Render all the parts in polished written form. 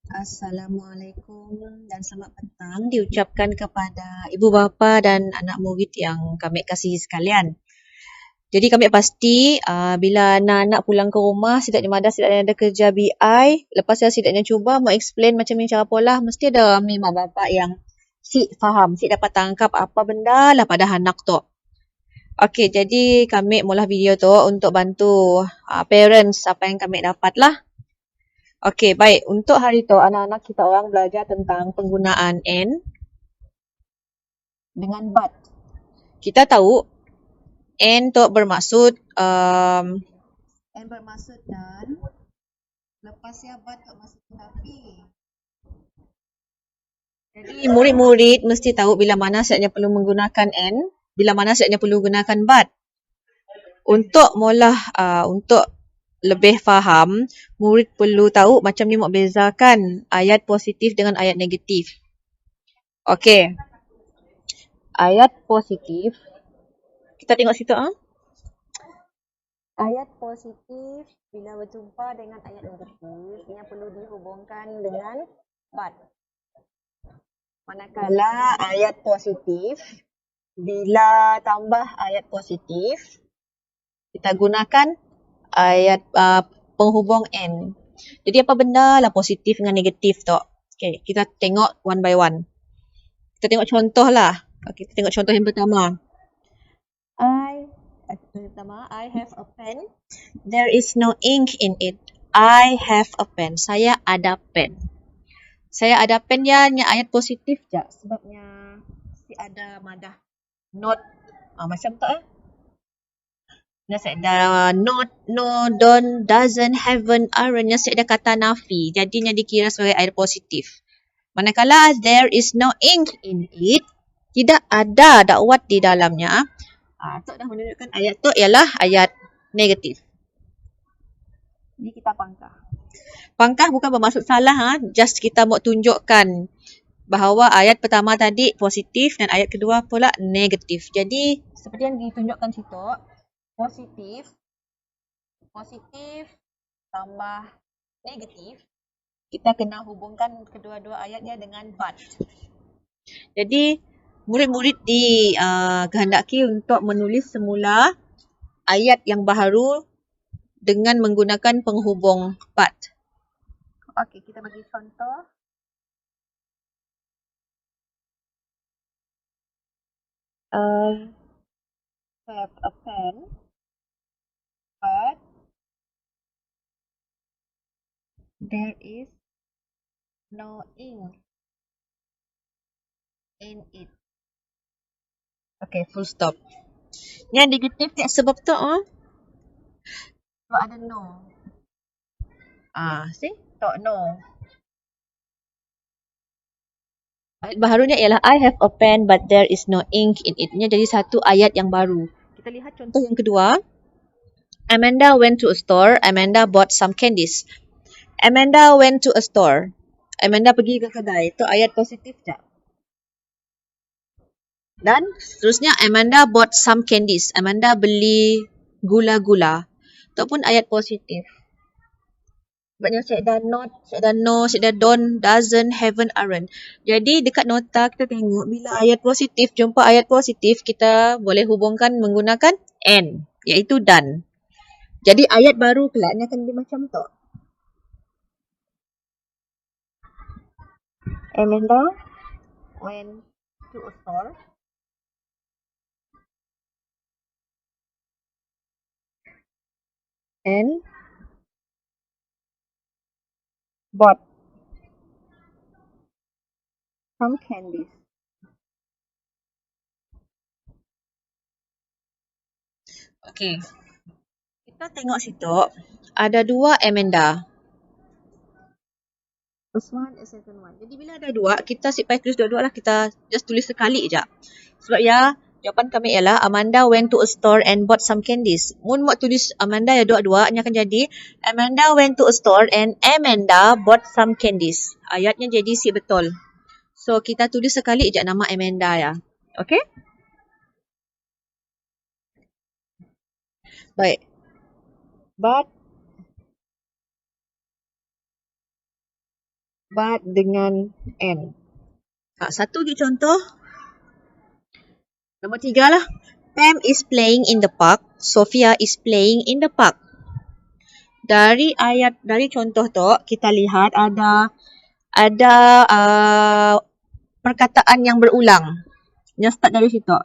Assalamualaikum dan selamat petang diucapkan kepada ibu bapa dan anak murid yang kami kasihi sekalian. Jadi kami pasti bila anak-anak pulang ke rumah, setidaknya madah setidaknya ada kerja BI, lepas saya setidaknya cuba mau explain macam ni cara pola, mesti ada ramai mak bapak yang si faham, si dapat tangkap apa benda lah pada anak tu. Okey, jadi kami mula video tu untuk bantu parents apa yang kami dapat lah. Okey, baik. Untuk hari tu anak-anak kita orang belajar tentang penggunaan and dengan but. Kita tahu and tu bermaksud and bermaksud dan, lepasnya but bermaksud tetapi. Jadi murid-murid mesti tahu bila mana saatnya perlu menggunakan and, bila mana saatnya perlu gunakan but. Untuk untuk lebih faham, murid perlu tahu macam ni mau bezakan ayat positif dengan ayat negatif. Okey. Ayat positif, kita tengok situ Ayat positif bila berjumpa dengan ayat negatif, ia perlu dihubungkan dengan but. Manakala ayat positif, bila tambah ayat positif, kita gunakan ayat penghubung and. Jadi apa benda lah positif dengan negatif tu? Okay, kita tengok one by one. Kita tengok contoh lah. Okay, kita tengok contoh yang pertama. I have a pen. There is no ink in it. I have a pen. Saya ada pen. Saya ada pen ya, ayat positif je. Sebabnya si ada madah not. Macam tu Nya saya ada not, no, don't, doesn't, haven't, aren't. Nya saya ada kata nafi. Jadinya dikira sebagai ayat positif. Manakala there is no ink in it, tidak ada dakwat di dalamnya. Itu dah menunjukkan ayat tu ialah ayat negatif. Ini kita pangkah. Pangkah bukan bermaksud salah, just kita mau tunjukkan bahawa ayat pertama tadi positif dan ayat kedua pula negatif. Jadi seperti yang ditunjukkan situ, positif tambah negatif, kita kena hubungkan kedua-dua ayatnya dengan but. Jadi murid-murid dikehendaki untuk menulis semula ayat yang baharu dengan menggunakan penghubung but. Okey, kita bagi contoh. I have a pen, but there is no ink in it. Okay, full stop. Yang negatif tak sebab tu sebab ada no. See? Tak no. Ayat baharunya ialah I have a pen but there is no ink in it. Nya jadi satu ayat yang baru. Kita lihat contoh yang kedua. Amanda went to a store. Amanda bought some candies. Amanda went to a store. Amanda pergi ke kedai. Itu ayat positif tak? Dan seterusnya Amanda bought some candies. Amanda beli gula-gula. Itu pun ayat positif. Sebabnya saya dah not, saya dah no, saya dah don't, doesn't, haven't, aren't. Jadi dekat nota kita tengok bila ayat positif jumpa ayat positif, kita boleh hubungkan menggunakan and, iaitu done. Jadi ayat baru kelak ni akan jadi macam tu. Amanda went to a store. And bought some candies. Okay. Kita tengok situ, ada dua Amanda. First one and second one. Jadi bila ada dua, kita asyik payah tulis dua-dua lah. Kita just tulis sekali je. Sebab ya, jawapan kami ialah Amanda went to a store and bought some candies. Mun mau tulis Amanda ya dua-dua, nya akan jadi Amanda went to a store and Amanda bought some candies. Ayatnya jadi si betul. So, kita tulis sekali je nama Amanda ya. Okay? Baik. But but dengan N. Satu lagi contoh. Nombor 3 lah. Pam is playing in the park. Sophia is playing in the park. Dari contoh tu kita lihat ada perkataan yang berulang. Yang start dari situ.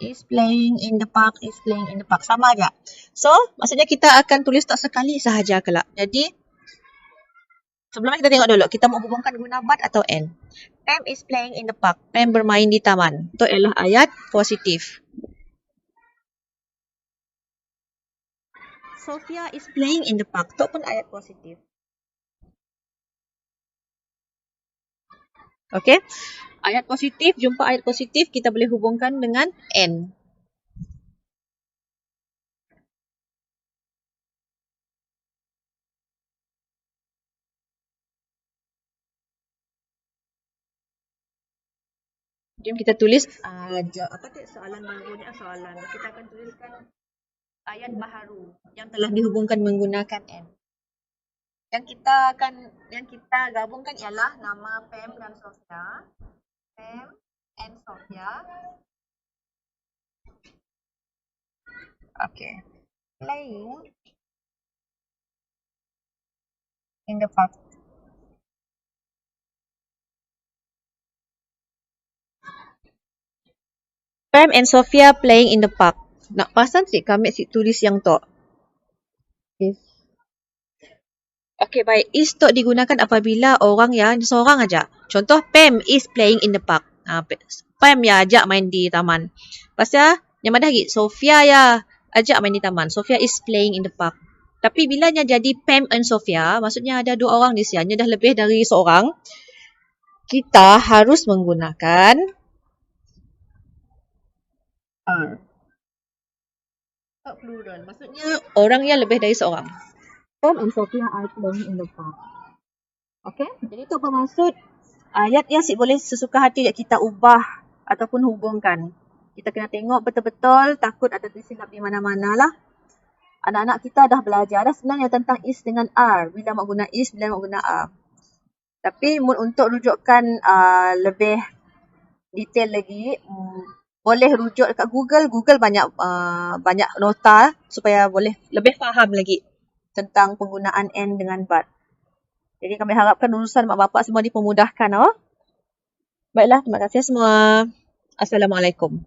Is playing in the park, is playing in the park. Sama aja. So, maksudnya kita akan tulis tak sekali sahaja kelak. Jadi, sebelumnya kita tengok dulu. Kita mau hubungkan guna but atau and. Pam is playing in the park. Pam bermain di taman. Itu adalah ayat positif. Sophia is playing in the park. Itu pun ayat positif. Okay. Ayat positif, jumpa ayat positif, kita boleh hubungkan dengan and. Jom kita tulis soalan barunya, kita akan tuliskan ayat baharu yang telah dihubungkan menggunakan and. Yang kita gabungkan ialah nama Pam dan Sophia. Pam and Sophia. Okay. Playing in the park. Pam and Sophia playing in the park. Nak pasang sih kami tulis yang tu. Is. Okay, baik. Is tu digunakan apabila orang yang seorang aja. Contoh, Pam is playing in the park. Pam ya ajak main di taman. Pasal, yang mana lagi? Sophia ya ajak main di taman. Sophia is playing in the park. Tapi bila nya jadi Pam and Sophia, maksudnya ada dua orang di sini, dah lebih dari seorang. Kita harus menggunakan are. Plural. Maksudnya orang yang lebih dari seorang. Pam and Sophia are playing in the park. Okay, jadi itu bermaksud ayat yang boleh sesuka hati kita ubah ataupun hubungkan. Kita kena tengok betul-betul, takut ada tersilap di mana-mana lah. Anak-anak kita dah belajar dah sebenarnya tentang is dengan are. Bila nak guna is, bila nak guna are. Tapi untuk rujukan lebih detail lagi, boleh rujuk dekat Google. Google banyak nota supaya boleh lebih faham lagi tentang penggunaan and dengan but. Jadi kami harapkan urusan mak bapak semua dipermudahkan. Baiklah, terima kasih semua. Assalamualaikum.